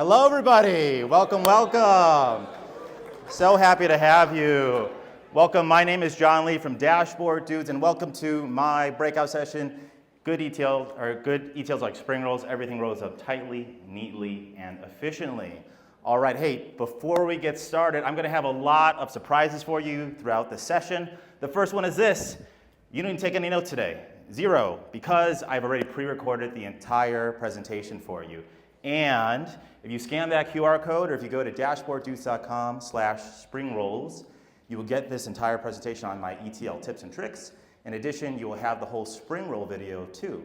Hello, everybody. Welcome, welcome. So happy to have you. Welcome. My name is John Lee from Dashboard Dudes, and welcome to my breakout session. Good ETLs like spring rolls. Everything rolls up tightly, neatly, and efficiently. All right, hey, before we get started, I'm going to have a lot of surprises for you throughout the session. The first one is this. You didn't take any notes today. 0, because I've already pre-recorded the entire presentation for you. And if you scan that QR code, or if you go to dashboarddudes.com/springrolls, you will get this entire presentation on my ETL tips and tricks. In addition, you will have the whole spring roll video too.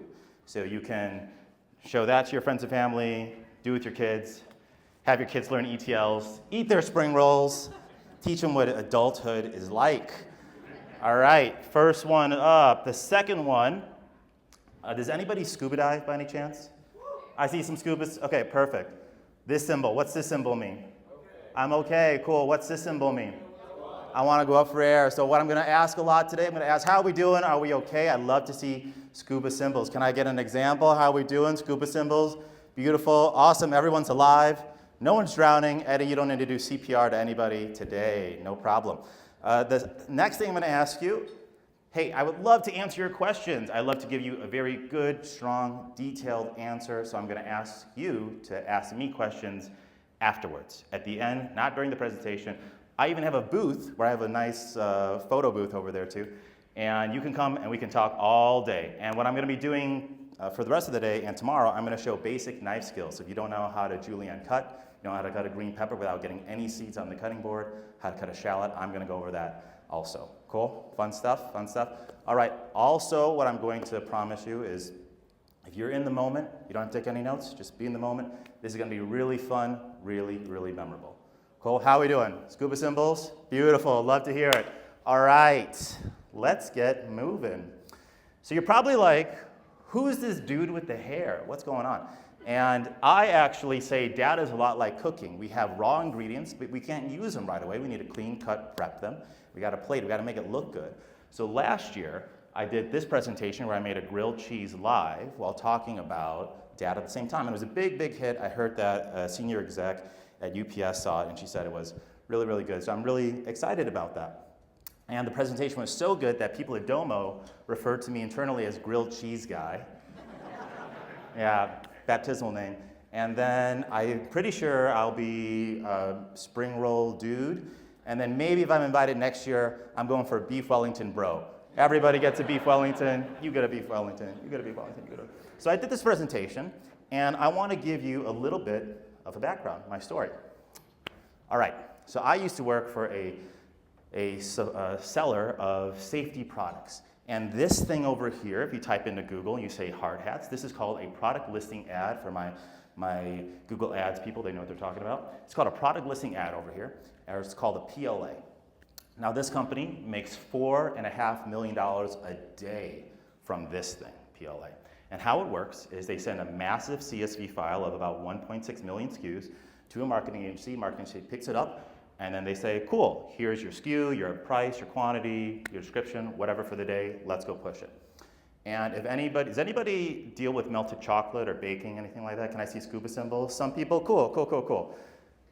So you can show that to your friends and family, do with your kids, have your kids learn ETLs, eat their spring rolls, teach them what adulthood is like. All right, first one up. The second one, does anybody scuba dive by any chance? I see some scubas. Okay, perfect. This symbol, what's this symbol mean? Okay. I'm okay, cool. What's this symbol mean? I want to go up for air. So what I'm going to ask a lot today, I'm going to ask, how are we doing? Are we okay? I'd love to see scuba symbols. Can I get an example? How are we doing? Scuba symbols. Beautiful. Awesome. Everyone's alive. No one's drowning. Eddie, you don't need to do CPR to anybody today. No problem. The next thing I'm going to ask you, hey, I would love to answer your questions. I'd love to give you a very good, strong, detailed answer. So I'm going to ask you to ask me questions afterwards, at the end, not during the presentation. I even have a booth where I have a nice photo booth over there too. And you can come and we can talk all day. And what I'm going to be doing for the rest of the day and tomorrow, I'm going to show basic knife skills. So if you don't know how to julienne cut, you know how to cut a green pepper without getting any seeds on the cutting board, how to cut a shallot, I'm going to go over that also. Cool? Fun stuff? Fun stuff? All right. Also, what I'm going to promise you is if you're in the moment, you don't have to take any notes, just be in the moment. This is going to be really fun, really, really memorable. Cool? How are we doing? Scuba symbols? Beautiful. Love to hear it. All right. Let's get moving. So you're probably like, who's this dude with the hair? What's going on? And I actually say data is a lot like cooking. We have raw ingredients, but we can't use them right away. We need to clean, cut, prep them. We got to plate. We got to make it look good. So last year, I did this presentation where I made a grilled cheese live while talking about data at the same time. And it was a big, big hit. I heard that a senior exec at UPS saw it, and she said it was really, really good. So I'm really excited about that. And the presentation was so good that people at Domo referred to me internally as grilled cheese guy. Yeah. Baptismal name. And then I'm pretty sure I'll be a spring roll dude. And then maybe if I'm invited next year, I'm going for a beef Wellington bro. Everybody gets a beef Wellington. You get a beef Wellington. You get a beef Wellington. You get a... So I did this presentation, and I want to give you a little bit of a background, my story. All right. So I used to work for a seller of safety products. And this thing over here, if you type into Google and you say hard hats, this is called a product listing ad for my Google Ads people. They know what they're talking about. It's called a product listing ad over here, or it's called a PLA. Now this company makes $4.5 million a day from this thing, PLA. And how it works is they send a massive CSV file of about 1.6 million SKUs to a marketing agency. Marketing agency picks it up. And then they say, cool, here's your SKU, your price, your quantity, your description, whatever for the day, let's go push it. And if anybody, does anybody deal with melted chocolate or baking, anything like that? Can I see scuba symbols? Some people, cool, cool, cool, cool.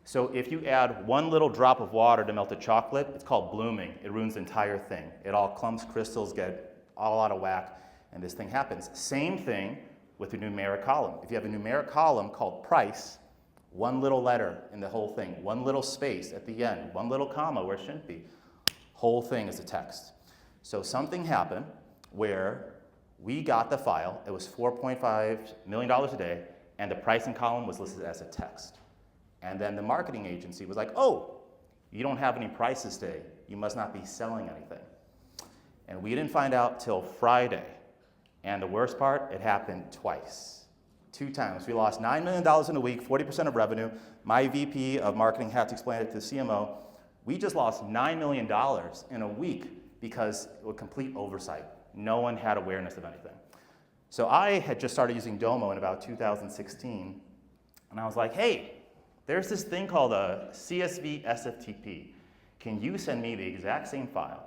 So if you add one little drop of water to melted chocolate, it's called blooming. It ruins the entire thing. It all clumps, crystals get all out of whack, and this thing happens. Same thing with a numeric column. If you have a numeric column called price, one little letter in the whole thing, one little space at the end, one little comma where it shouldn't be, whole thing is a text. So something happened where we got the file, it was $4.5 million a day, and the pricing column was listed as a text. And then the marketing agency was like, oh, you don't have any prices today, you must not be selling anything. And we didn't find out till Friday. And the worst part, it happened twice. 2 times. We lost $9 million in a week, 40% of revenue. My VP of marketing had to explain it to the CMO. We just lost $9 million in a week because it was complete oversight. No one had awareness of anything. So I had just started using Domo in about 2016, and I was like, hey, there's this thing called a CSV SFTP. Can you send me the exact same file,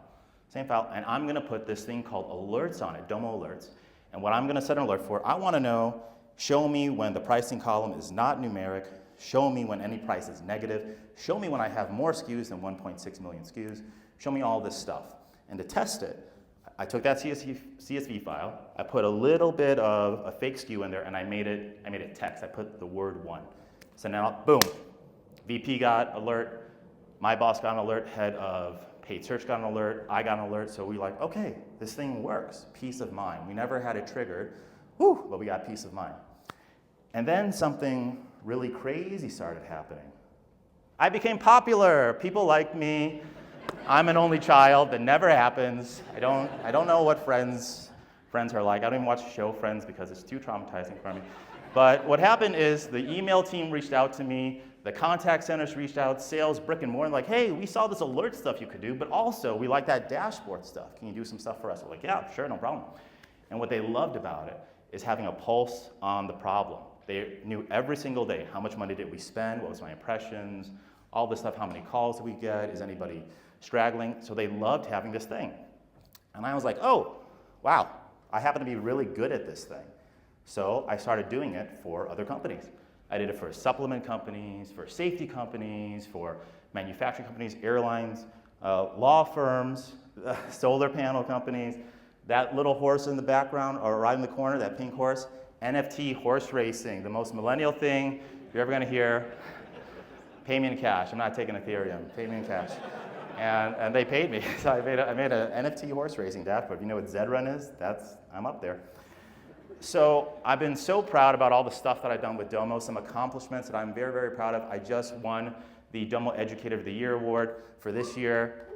and I'm going to put this thing called alerts on it, Domo alerts. And what I'm going to set an alert for, I want to know, show me when the pricing column is not numeric, Show me when any price is negative. Show me when I have more SKUs than 1.6 million SKUs. Show me all this stuff. And to test it, I took that CSV file, I put a little bit of a fake SKU in there, and I made it text. I put the word 1. So now, boom, VP got alert, my boss got an alert, head of paid search got an alert, I got an alert, so we were like, okay, this thing works, peace of mind. We never had it triggered, whew, but we got peace of mind. And then something really crazy started happening. I became popular, people like me. I'm an only child, that never happens. I don't know what friends are like. I don't even watch the show Friends because it's too traumatizing for me. But what happened is the email team reached out to me, the contact centers reached out, sales, brick and mortar, like, hey, we saw this alert stuff you could do, but also we like that dashboard stuff. Can you do some stuff for us? We're like, yeah, sure, no problem. And what they loved about it is having a pulse on the problem. They knew every single day, how much money did we spend, what was my impressions, all this stuff, how many calls did we get, is anybody straggling? So they loved having this thing. And I was like, oh, wow, I happen to be really good at this thing. So I started doing it for other companies. I did it for supplement companies, for safety companies, for manufacturing companies, airlines, law firms, solar panel companies. That little horse in the background, or right in the corner, that pink horse, NFT horse racing, the most millennial thing you're ever gonna hear. Pay me in cash. I'm not taking Ethereum. Pay me in cash. And they paid me. So I made an NFT horse racing dashboard. If you know what Zedrun is, I'm up there. So I've been so proud about all the stuff that I've done with Domo, some accomplishments that I'm very, very proud of. I just won the Domo Educator of the Year award for this year.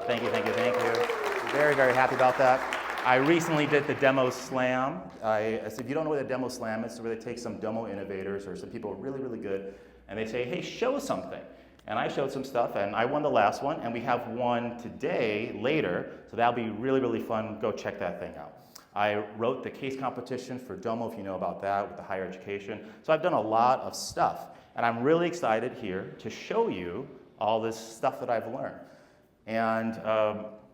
Thank you, thank you, thank you. Very, very happy about that. I recently did the Demo Slam. If you don't know what a Demo Slam is, it's where they take some Domo innovators or some people really, really good, and they say, hey, show something. And I showed some stuff, and I won the last one, and we have one today, later, so that'll be really, really fun. Go check that thing out. I wrote the case competition for Domo, if you know about that, with the higher education. So I've done a lot of stuff, and I'm really excited here to show you all this stuff that I've learned. And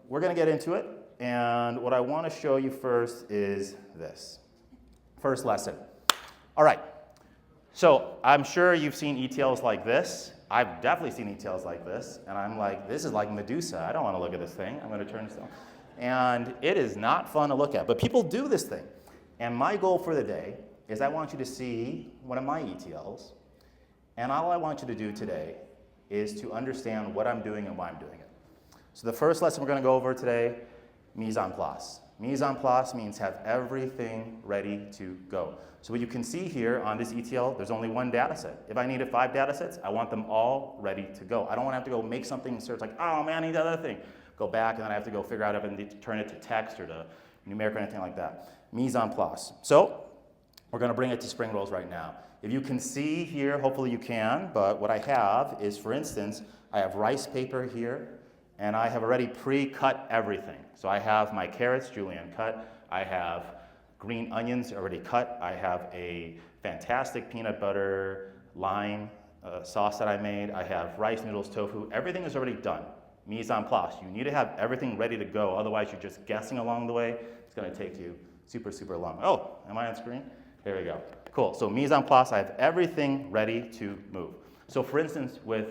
we're gonna get into it, and what I wanna show you first is this. First lesson. All right, so I'm sure you've seen ETLs like this. I've definitely seen ETLs like this, and I'm like, this is like Medusa. I don't want to look at this thing. I'm going to turn this on. And it is not fun to look at, but people do this thing. And my goal for the day is I want you to see one of my ETLs, and all I want you to do today is to understand what I'm doing and why I'm doing it. So the first lesson we're going to go over today, mise en place. Mise en place means have everything ready to go. So what you can see here on this ETL, there's only one data set. If I needed 5 data sets, I want them all ready to go. I don't want to have to go make something and search like, oh man, I need that other thing. Go back and then I have to go figure out if I need to turn it to text or to numeric or anything like that. Mise en place. So we're going to bring it to spring rolls right now. If you can see here, hopefully you can, but what I have is, for instance, I have rice paper here, and I have already pre-cut everything. So I have my carrots, julienne cut. I have green onions already cut. I have a fantastic peanut butter lime sauce that I made. I have rice, noodles, tofu. Everything is already done. Mise en place. You need to have everything ready to go. Otherwise, you're just guessing along the way. It's going to take you super, super long. Oh, am I on screen? Here we go. Cool. So mise en place, I have everything ready to move. So for instance, with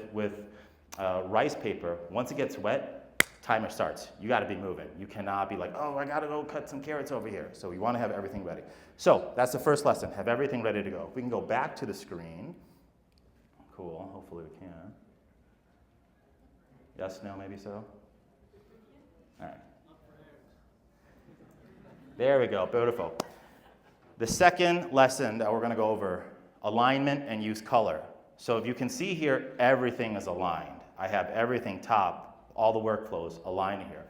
rice paper, once it gets wet, timer starts. You got to be moving. You cannot be like, oh, I got to go cut some carrots over here. So you want to have everything ready. So that's the first lesson. Have everything ready to go. If we can go back to the screen. Cool. Hopefully we can. Yes, no, maybe so. All right. There we go. Beautiful. The second lesson that we're going to go over, alignment and use color. So if you can see here, everything is aligned. I have everything top. All the workflows aligned here.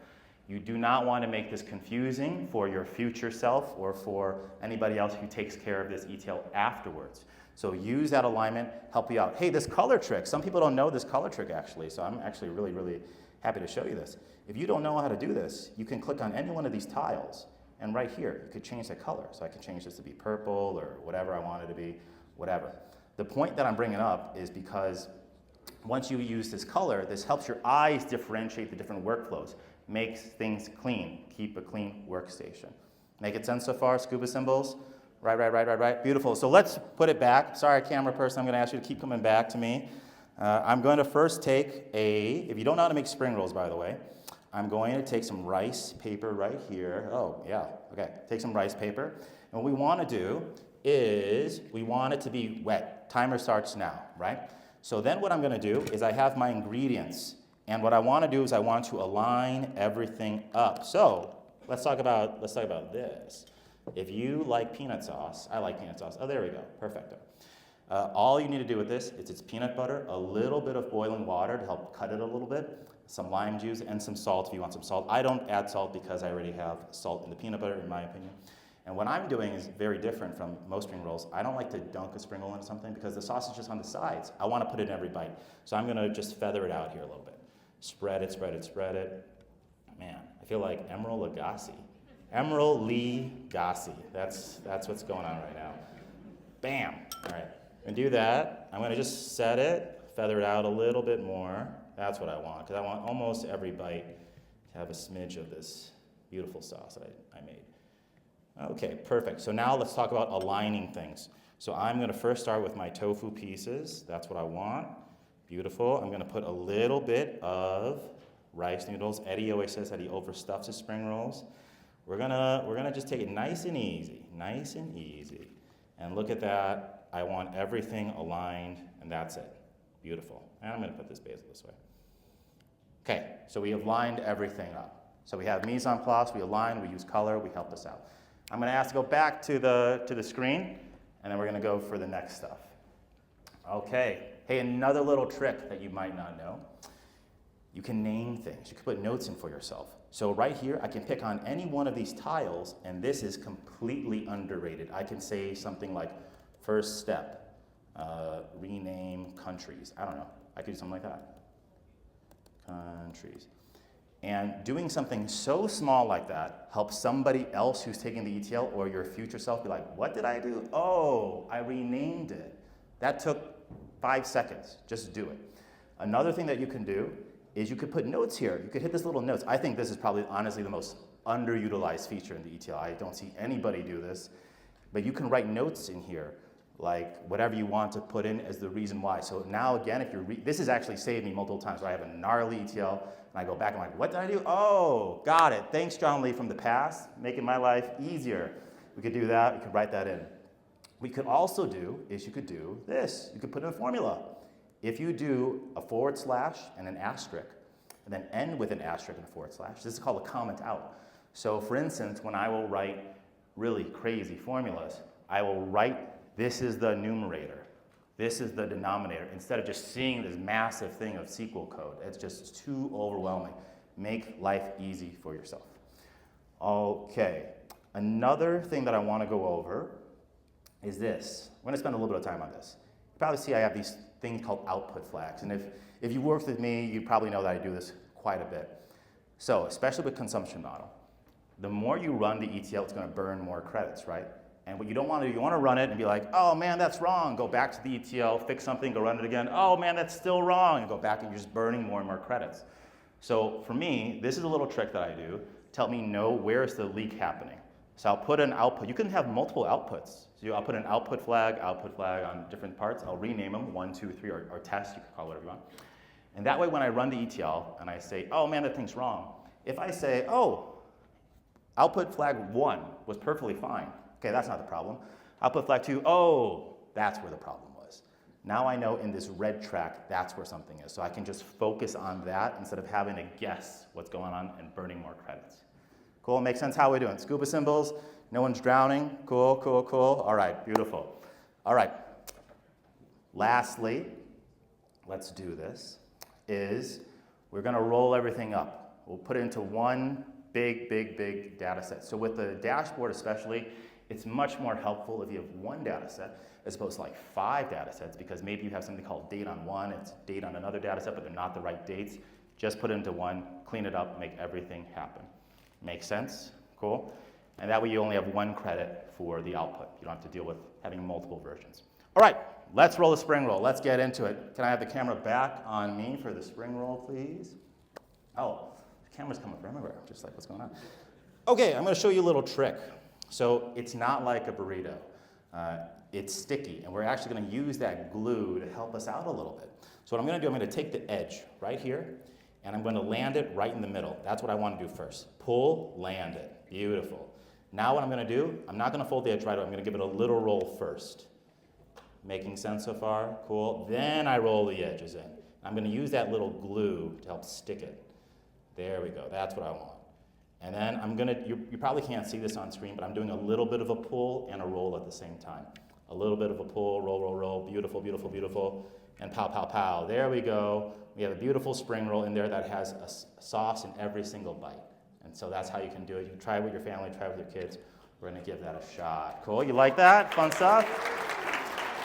You do not want to make this confusing for your future self or for anybody else who takes care of this ETL afterwards. So use that alignment, help you out. Hey, this color trick, some people don't know this color trick actually, so I'm actually really, really happy to show you this. If you don't know how to do this, you can click on any one of these tiles, and right here, you could change the color. So I can change this to be purple or whatever I want it to be, whatever. The point that I'm bringing up is because once you use this color, this helps your eyes differentiate the different workflows, makes things clean, keep a clean workstation. Make it sense so far, scuba symbols? Right. Beautiful. So let's put it back. Sorry, camera person, I'm going to ask you to keep coming back to me. I'm going to first take if you don't know how to make spring rolls, by the way, I'm going to take some rice paper right here. Oh, yeah, okay. Take some rice paper. And what we want to do is we want it to be wet. Timer starts now, right? So then what I'm going to do is I have my ingredients. And what I want to do is I want to align everything up. So let's talk about this. If you like peanut sauce, I like peanut sauce. Oh, there we go. Perfecto. All you need to do with this is it's peanut butter, a little bit of boiling water to help cut it a little bit, some lime juice, and some salt if you want some salt. I don't add salt because I already have salt in the peanut butter, in my opinion. And what I'm doing is very different from most spring rolls. I don't like to dunk a spring roll into something because the sauce is just on the sides. I want to put it in every bite. So I'm going to just feather it out here a little bit. Spread it. Man, I feel like Emeril Lagasse. Emeril Lee Gassi. That's what's going on right now. Bam. All right. And do that. I'm going to just set it, feather it out a little bit more. That's what I want, because I want almost every bite to have a smidge of this beautiful sauce that I made. Okay, perfect. So now let's talk about aligning things. So I'm going to first start with my tofu pieces. That's what I want. Beautiful. I'm going to put a little bit of rice noodles. Eddie always says that he overstuffs his spring rolls. We're gonna just take it nice and easy. And look at that. I want everything aligned, and that's it. Beautiful. And I'm gonna put this basil this way. Okay, so we have lined everything up. So we have mise en place, we align, we use color, we help this out. I'm gonna ask to go back to the screen, and then we're gonna go for the next stuff. Okay, hey, another little trick that you might not know. You can name things. You can put notes in for yourself. So right here, I can pick on any one of these tiles, and this is completely underrated. I can say something like, first step, rename countries. I don't know. I could do something like that. Countries. And doing something so small like that helps somebody else who's taking the ETL or your future self be like, what did I do? Oh, I renamed it. That took 5 seconds. Just do it. Another thing that you can do is you could put notes here. You could hit this little notes. I think this is probably honestly the most underutilized feature in the ETL. I don't see anybody do this. But you can write notes in here, like whatever you want to put in as the reason why. So now again, if you're, this has actually saved me multiple times where I have a gnarly ETL, and I go back and I'm like, what did I do? Oh, got it. Thanks, John Lee from the past, making my life easier. We could do that. We could write that in. What you could also do is you could do this. You could put in a formula. If you do a / and an asterisk, and then end with an asterisk and a /, this is called a comment out. So for instance, when I will write really crazy formulas, I will write, this is the numerator, this is the denominator, instead of just seeing this massive thing of SQL code. It's just too overwhelming. Make life easy for yourself. Okay, another thing that I want to go over is this. I'm going to spend a little bit of time on this. You probably see I have these things called output flags. And if you worked with me, you probably know that I do this quite a bit. So, especially with consumption model, the more you run the ETL, it's going to burn more credits, right? And what you don't want to do, you want to run it and be like, oh man, that's wrong. Go back to the ETL, fix something, go run it again. Oh man, that's still wrong. And go back and you're just burning more and more credits. So for me, this is a little trick that I do to help me know where is the leak happening. So I'll put an output. You can have multiple outputs. So I'll put an output flag on different parts. I'll rename them 1, 2, 3, or test. You can call it whatever you want. And that way, when I run the ETL and I say, oh man, that thing's wrong. If I say, oh, output flag 1 was perfectly fine. Okay, that's not the problem. Output flag 2, oh, that's where the problem was. Now I know in this red track, that's where something is. So I can just focus on that instead of having to guess what's going on and burning more credits. Cool, makes sense how we're doing. Scuba symbols, no one's drowning. Cool, cool, cool. All right, beautiful. All right, lastly, let's do this, is we're gonna roll everything up. We'll put it into one big data set. So with the dashboard especially, it's much more helpful if you have one data set as opposed to like 5 data sets, because maybe you have something called date on one, it's date on another data set, but they're not the right dates. Just put it into one, clean it up, make everything happen. Make sense? Cool. And that way you only have 1 credit for the output. You don't have to deal with having multiple versions. All right, let's roll the spring roll. Let's get into it. Can I have the camera back on me for the spring roll, please? Oh, the camera's coming from everywhere. I'm just like, what's going on? Okay, I'm going to show you a little trick. So it's not like a burrito. it's sticky, and we're actually going to use that glue to help us out a little bit. So what I'm going to do, I'm going to take the edge right here, and I'm going to land it right in the middle. That's what I want to do first. Pull, land it. Beautiful. Now what I'm going to do, I'm not going to fold the edge right away. I'm going to give it a little roll first. Making sense so far? Cool. Then I roll the edges in. I'm going to use that little glue to help stick it. There we go. That's what I want. And then I'm going to, you probably can't see this on screen, but I'm doing a little bit of a pull and a roll at the same time. A little bit of a pull, roll, roll, roll. Beautiful, beautiful, beautiful. And pow, pow, pow. There we go. We have a beautiful spring roll in there that has a sauce in every single bite. And so that's how you can do it. You can try it with your family, try it with your kids. We're going to give that a shot. Cool? You like that? Fun stuff?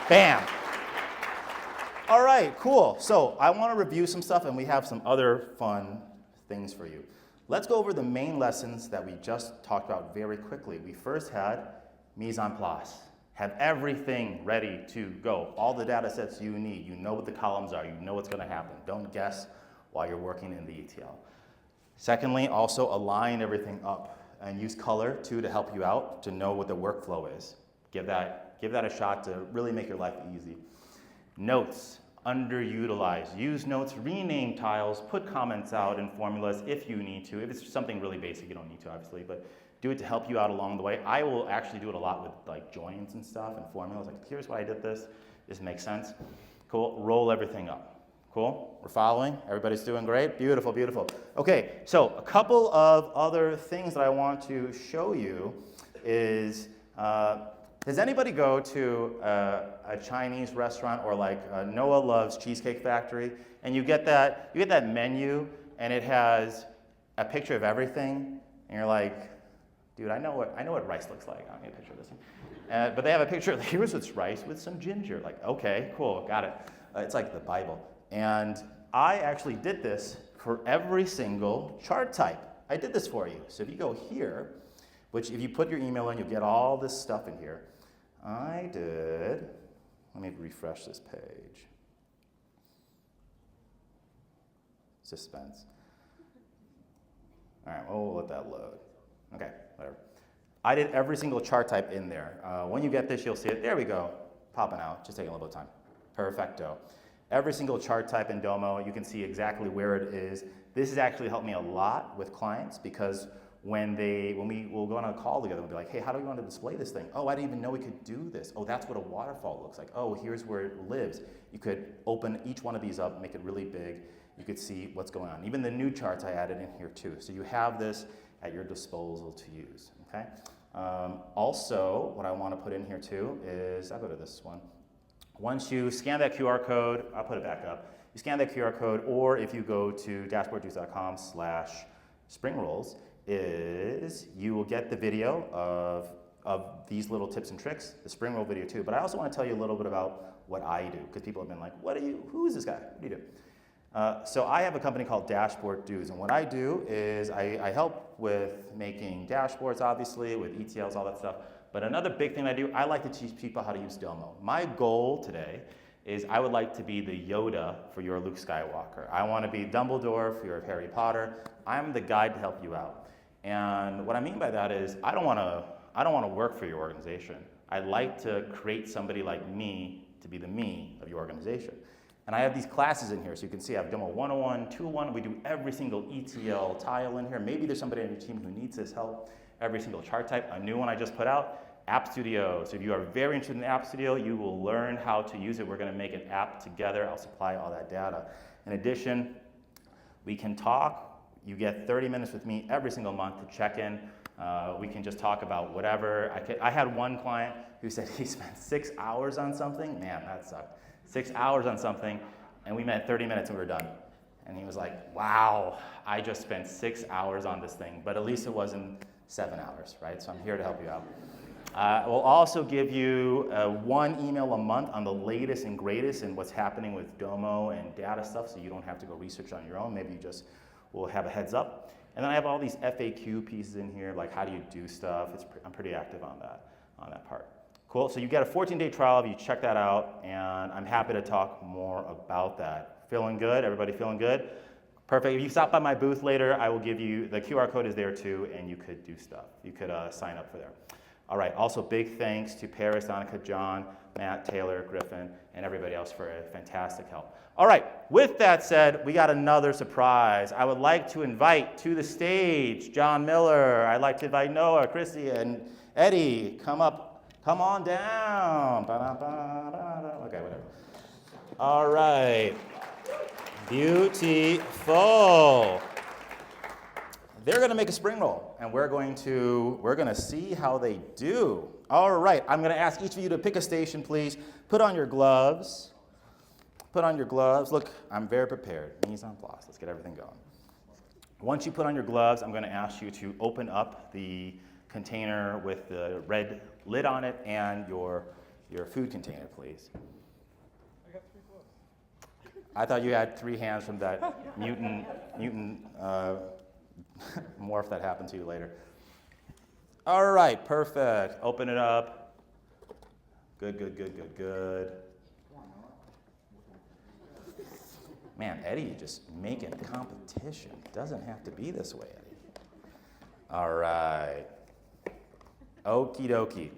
Bam. All right, cool. So I want to review some stuff, and we have some other fun things for you. Let's go over the main lessons that we just talked about very quickly. We first had mise en place. Have everything ready to go. All the data sets you need. You know what the columns are. You know what's going to happen. Don't guess while you're working in the ETL. Secondly, also align everything up and use color too to help you out to know what the workflow is. Give that a shot to really make your life easy. Notes, underutilized. Use notes, rename tiles, put comments out in formulas if you need to. If it's something really basic, you don't need to, obviously, but do it to help you out along the way. I will actually do it a lot with like joins and stuff and formulas. Like, here's why I did this. This makes sense. Cool. Roll everything up. Cool. We're following. Everybody's doing great. Beautiful, beautiful. Okay, so a couple of other things that I want to show you is, does anybody go to a Chinese restaurant or like Noah Loves Cheesecake Factory, and you get that menu and it has a picture of everything, and you're like, dude, I know what rice looks like. I don't need a picture of this thing. But they have a picture. Here's what's rice with some ginger. Like, okay, cool, got it. It's like the Bible. And I actually did this for every single chart type. I did this for you. So if you go here, which if you put your email in, you'll get all this stuff in here. I did, let me refresh this page. Suspense. All right, we'll let that load. Okay, whatever. I did every single chart type in there. When you get this, you'll see it. There we go, popping out. Just taking a little bit of time. Perfecto. Every single chart type in Domo, you can see exactly where it is. This has actually helped me a lot with clients because when we will go on a call together, we'll be like, hey, how do we want to display this thing? Oh, I didn't even know we could do this. Oh, that's what a waterfall looks like. Oh, here's where it lives. You could open each one of these up, make it really big. You could see what's going on. Even the new charts I added in here too. So you have this at your disposal to use, okay? Also, what I want to put in here too is, I'll go to this one. Once you scan that QR code, I'll put it back up. You scan that QR code, or if you go to dashboarddudes.com/springrolls, you will get the video of these little tips and tricks, the spring roll video too. But I also want to tell you a little bit about what I do, because people have been like, who is this guy? What do you do? So I have a company called Dashboard Dudes, and what I do is I help with making dashboards, obviously, with ETLs, all that stuff. But another big thing I do, I like to teach people how to use Domo. My goal today is I would like to be the Yoda for your Luke Skywalker. I want to be Dumbledore for your Harry Potter. I'm the guide to help you out. And what I mean by that is I don't want to work for your organization. I'd like to create somebody like me to be the me of your organization. And I have these classes in here, so you can see I have Domo 101, 201. We do every single ETL tile in here. Maybe there's somebody on your team who needs this help. Every single chart type. A new one I just put out, App Studio. So if you are very interested in App Studio, you will learn how to use it. We're going to make an app together. I'll supply all that data. In addition, we can talk. You get 30 minutes with me every single month to check in. We can just talk about whatever. I had one client who said he spent 6 hours on something. Man, that sucked. 6 hours on something, and we met 30 minutes and we were done. And he was like, wow, I just spent 6 hours on this thing, but at least it wasn't 7 hours, right? So I'm here to help you out. We'll also give you one email a month on the latest and greatest and what's happening with Domo and data stuff, so you don't have to go research on your own. Maybe you just will have a heads up. And then I have all these FAQ pieces in here, like how do you do stuff. I'm pretty active on that part. Cool, so you get a 14-day trial if you check that out, and I'm happy to talk more about that. Feeling good? Everybody feeling good? Perfect. If you stop by my booth later, I will give you, the QR code is there too, and you could do stuff. You could sign up for there. All right, also big thanks to Paris, Donica, John, Matt, Taylor, Griffin, and everybody else for a fantastic help. All right, with that said, we got another surprise. I would like to invite to the stage John Miller. I'd like to invite Noah, Christy, and Eddie. Come on down. Okay, whatever. All right, beautiful. They're going to make a spring roll, and we're going to see how they do. All right, I'm going to ask each of you to pick a station, please. Put on your gloves. Put on your gloves. Look, I'm very prepared. Mise en place. Let's get everything going. Once you put on your gloves, I'm going to ask you to open up the container with the red lid on it and your food container, please. I got 3 gloves. I thought you had 3 hands from that mutant morph that happened to you later. All right, perfect. Open it up. Good. Man, Eddie, just making competition. Doesn't have to be this way, Eddie. All right. Okie dokie.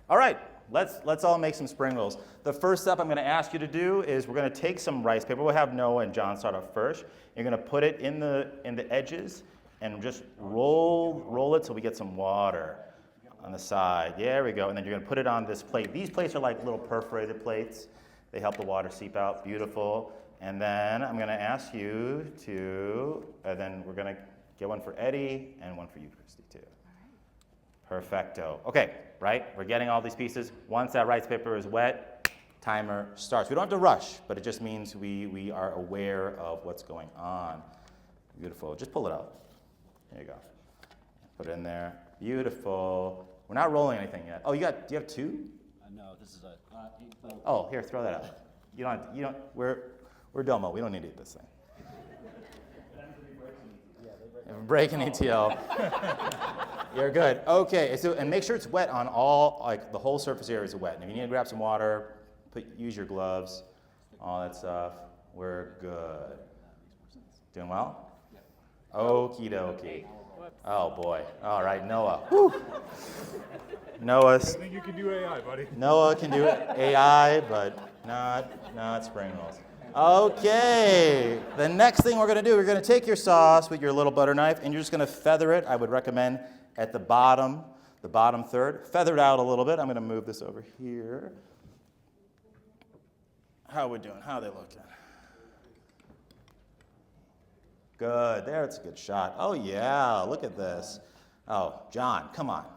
All right, let's all make some spring rolls. The first step I'm going to ask you to do is we're going to take some rice paper. We'll have Noah and John start off first. You're going to put it in the edges and just roll it so we get some water on the side. There we go. And then you're going to put it on this plate. These plates are like little perforated plates. They help the water seep out. Beautiful. And then I'm going to ask you to, then we're going to get one for Eddie and one for you, Christy, too. Perfecto. Okay, right? We're getting all these pieces. Once that rice paper is wet, timer starts. We don't have to rush, but it just means we are aware of what's going on. Beautiful. Just pull it out. There you go. Put it in there. Beautiful. We're not rolling anything yet. Oh, do you have 2? No, this is a. Oh, here, throw that out. You don't. We're Domo. We don't need to eat this thing. If we break an ETL, you're good. Okay, and make sure it's wet on all, like the whole surface area is wet. And if you need to grab some water, use your gloves, all that stuff. We're good. Doing well? Okie dokie. Oh boy. All right, Noah. Whew. I think you can do AI, buddy. Noah can do AI, but not spring rolls. Okay, the next thing we're going to do, we're going to take your sauce with your little butter knife, and you're just going to feather it. I would recommend at the bottom third. Feather it out a little bit. I'm going to move this over here. How are we doing? How are they looking? Good. There, it's a good shot. Oh, yeah, look at this. Oh, John, come on. All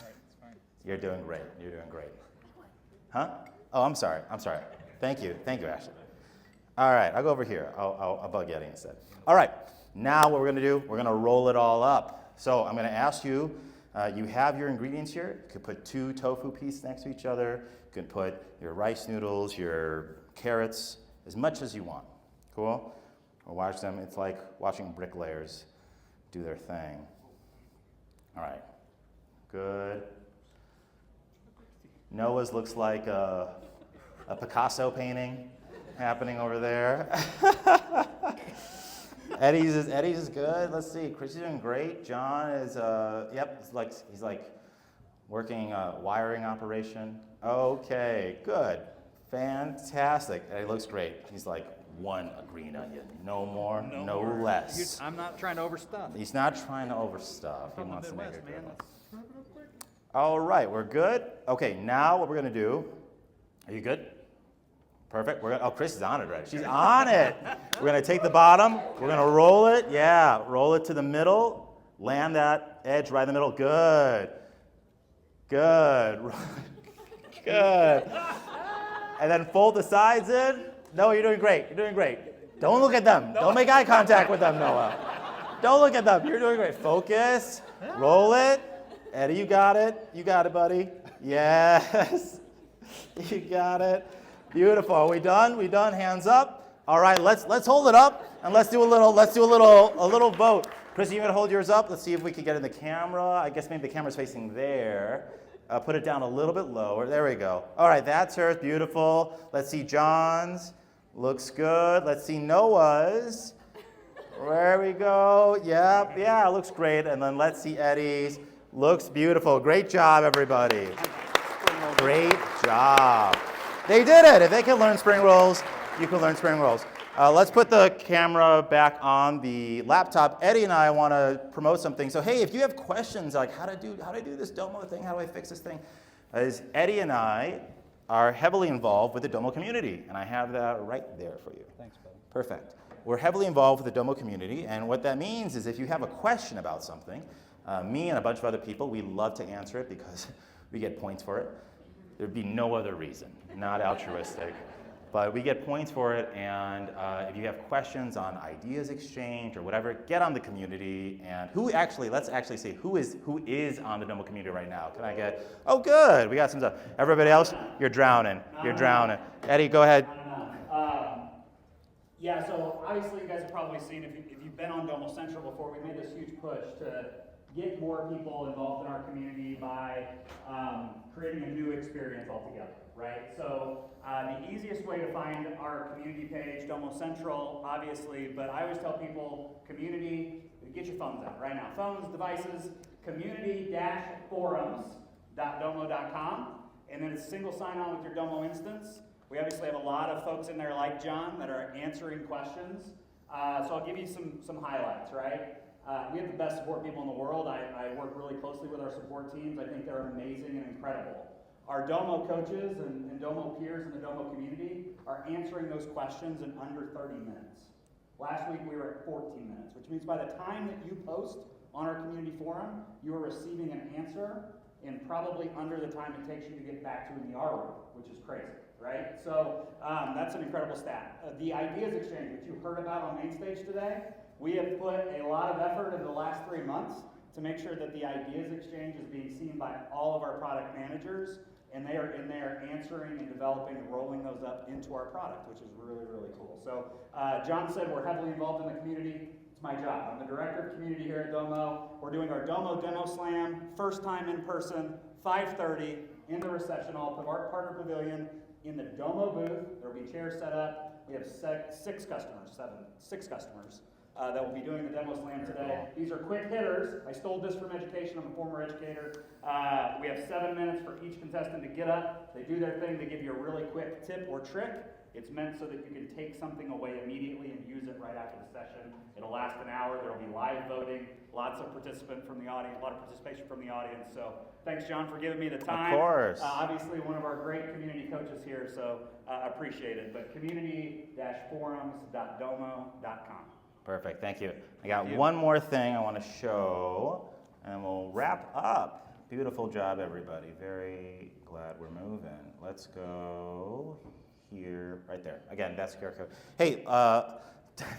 right, it's fine. You're doing great. You're doing great. Huh? Oh, I'm sorry. Thank you, Ashley. All right, I'll go over here. I'll bug Eddie instead. All right, now what we're going to do, we're going to roll it all up. So I'm going to ask you, you have your ingredients here. You could put 2 tofu pieces next to each other. You can put your rice noodles, your carrots, as much as you want. Cool? Or watch them. It's like watching bricklayers do their thing. All right, good. Noah's looks like a Picasso painting happening over there. Eddie's is good. Let's see. Chrissy's doing great. John is he's like working a wiring operation. Okay, good. Fantastic. Eddie looks great. He's like 1 green onion. No more, no less. I'm not trying to overstuff. He's not trying to overstuff. He wants to make it man. good. All right, we're good. Okay, now what we're going to do, are you good? Perfect. Chris is on it already. She's on it. We're going to take the bottom. We're going to roll it. Yeah, roll it to the middle. Land that edge right in the middle. Good. Good. Good. And then fold the sides in. No, you're doing great. You're doing great. Don't look at them. Don't make eye contact with them, Noah. Don't look at them. You're doing great. Focus. Roll it. Eddie, you got it. You got it, buddy. Yes. You got it. Beautiful. Are we done? We done? Hands up. All right. Let's hold it up and let's do a little vote. Chris, you gonna hold yours up? Let's see if we can get in the camera. I guess maybe the camera's facing there. Put it down a little bit lower. There we go. All right. That's hers. Beautiful. Let's see John's. Looks good. Let's see Noah's. There we go. Yep. Yeah. Looks great. And then let's see Eddie's. Looks beautiful. Great job, everybody. Great job. They did it. If they can learn spring rolls, you can learn spring rolls. Let's put the camera back on the laptop. Eddie and I want to promote something. So hey, if you have questions like how to do this Domo thing, how do I fix this thing? Eddie and I are heavily involved with the Domo community, and I have that right there for you. Thanks, buddy. Perfect. We're heavily involved with the Domo community, and what that means is if you have a question about something, me and a bunch of other people, we love to answer it because we get points for it. There'd be no other reason, not altruistic. But we get points for it, and if you have questions on ideas exchange or whatever, get on the community. And let's actually see who is on the Domo community right now. Can I get, oh good, we got some stuff. Everybody else, you're drowning, you're drowning. Eddie, go ahead. Yeah, so obviously you guys have probably seen, if you've been on Domo Central before, we made this huge push to get more people involved in our community by creating a new experience altogether, right? So the easiest way to find our community page, Domo Central, obviously, but I always tell people, community, get your phones out right now. Phones, devices, community-forums.domo.com, and then it's single sign-on with your Domo instance. We obviously have a lot of folks in there like John that are answering questions. So I'll give you some highlights, right? We have the best support people in the world. I work really closely with our support teams. I think they're amazing and incredible. Our Domo coaches and Domo peers in the Domo community are answering those questions in under 30 minutes. Last week we were at 14 minutes, which means by the time that you post on our community forum, you are receiving an answer in probably under the time it takes you to get back to in the R room, which is crazy, right? So that's an incredible stat. The ideas exchange, which you heard about on main stage today, we have put a lot of effort in the last 3 months to make sure that the ideas exchange is being seen by all of our product managers, and they are in there answering and developing and rolling those up into our product, which is really, really cool. So John said we're heavily involved in the community. It's my job. I'm the director of community here at Domo. We're doing our Domo Demo Slam, first time in person, 5:30 in the reception hall, partner pavilion, in the Domo booth. There will be chairs set up. We have six customers that will be doing the Demo Slam today. These are quick hitters. I stole this from education. I'm a former educator. We have 7 minutes for each contestant to get up. They do their thing. They give you a really quick tip or trick. It's meant so that you can take something away immediately and use it right after the session. It'll last an hour. There will be live voting, lots of participation from the audience. So thanks, John, for giving me the time. Of course. Obviously, one of our great community coaches here, so appreciate it. But community-forums.domo.com. Perfect, thank you. I got one more thing I want to show, and we'll wrap up. Beautiful job, everybody. Very glad we're moving. Let's go here, right there. Again, that's QR code. Hey,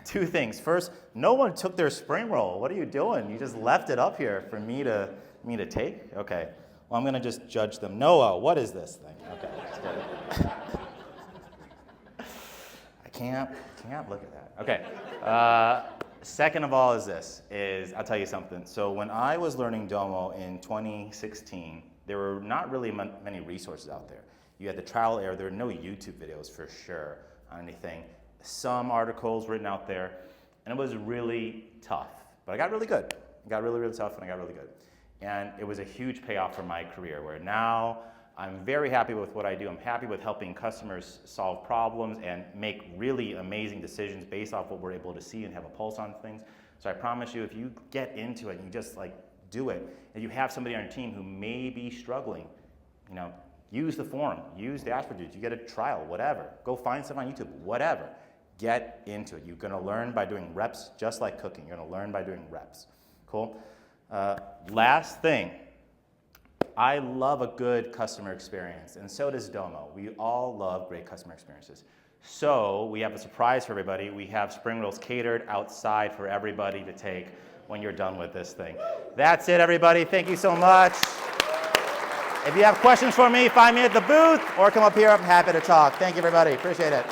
two things. First, no one took their spring roll. What are you doing? You just left it up here for me to take? Okay. Well, I'm going to just judge them. Noah, what is this thing? Okay, let's get it. I can't look at that. Okay. Second of all is I'll tell you something. So when I was learning Domo in 2016, there were not really many resources out there. You had the trial and error. There were no YouTube videos for sure on anything. Some articles written out there, and it was really tough. But I got really good. It got really, really tough, and I got really good. And it was a huge payoff for my career, where now I'm very happy with what I do. I'm happy with helping customers solve problems and make really amazing decisions based off what we're able to see and have a pulse on things. So I promise you, if you get into it and you just do it, and you have somebody on your team who may be struggling, use the forum, use the Ashford. You get a trial, whatever. Go find stuff on YouTube, whatever. Get into it. You're going to learn by doing reps, just like cooking. You're going to learn by doing reps. Cool? Last thing. I love a good customer experience, and so does Domo. We all love great customer experiences. So we have a surprise for everybody. We have spring rolls catered outside for everybody to take when you're done with this thing. That's it, everybody. Thank you so much. If you have questions for me, find me at the booth or come up here. I'm happy to talk. Thank you, everybody. Appreciate it.